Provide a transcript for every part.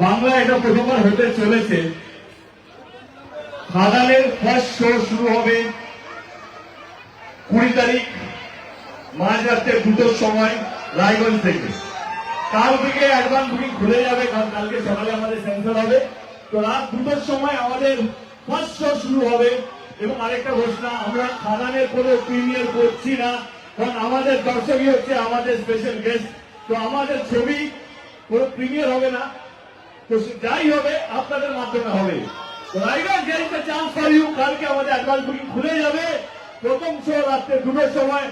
বাংলা এটা প্রথমবার হতে চলেছে। খাদানের ফার্স্ট শো শুরু হবে 20 তারিখ মাঝরাতে 2টোর সময় রায়গঞ্জ থেকে। কাল থেকে অ্যাডভান্স বুকিং খুলে যাবে, কারণ কালকে সকালে আমাদের সেন্সার হবে। তো রাত 2টোর সময় আমাদের ফার্স্ট শো শুরু হবে। এবং আরেকটা ঘোষণা, আমরা খাদানের কোনো প্রিমিয়ার করছি না, কারণ আমাদের দর্শকই হচ্ছে আমাদের স্পেশাল গেস্ট। তো আমাদের ছবি কোনো প্রিমিয়ার হবে না, তো যাই হবে আপনাদের মাধ্যমে হবে। তো Raiganj there is a chance for you। কালকে আমাদের অ্যাডভান্স বুকিং খুলে যাবে। প্রথম শো রাত্রে 2টোর সময়।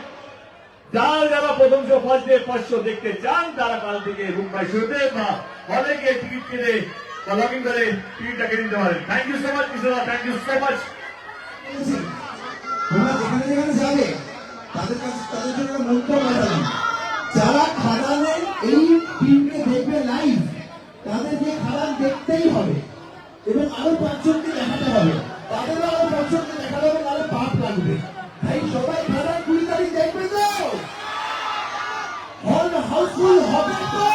যারা প্রথম শো ফার্স্ট শো দেখতে চান তারা কাল থেকে রুম বাই শোতে বা হলে গিয়ে টিকিট কিনে বা লগ ইন করে টিকিটটা কিনে নিতে পারেন। Thank you so much Kishora, thank you so much. তোমরা যেখানে যেখানে যাবে তাদের কাছে তাদের জন্য মন্ত্র বানাবে, যারা খাদানের এই ফিল্মকে দেখবে লাইভ তাদেরকে খাদান দেখতেই হবে এবং আরো 5 জনকে দেখাতে হবে, তাদেরও আরো 5 জনকে দেখাতে হবে, তাহলে পাপ লাগবে। তাই সবাই খাদান 20 তারিখ দেখবে তো, হল হাউসফুল হবে তো।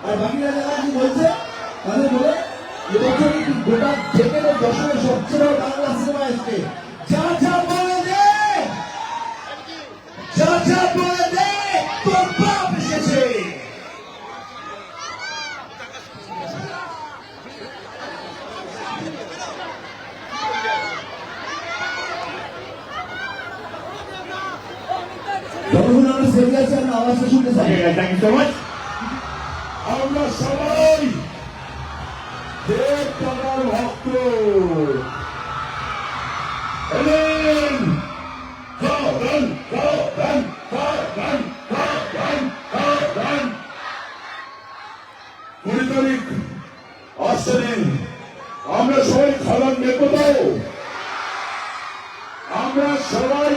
আর বাকিরা যারা কি বলছে তাদের বলে এবছর গোটা থেকে দশমের সবচেয়ে বড় বাংলা সিনেমা এসছে। যা যা বলে দে, যা যা বলে দে, তোর বাপ এসেছে। যতক্ষণ আমরা সেরে আছি আমরা আওয়াজটা শুনতে চাই। Thank you so much. আমরা সবাই দেব টাকার ভক্ত। এলেন খাদান, খাদান, খাদান, খাদান, খাদান। 20 তারিখ আসছেন, আমরা সবাই খাদান দেখবো তো। আমরা সবাই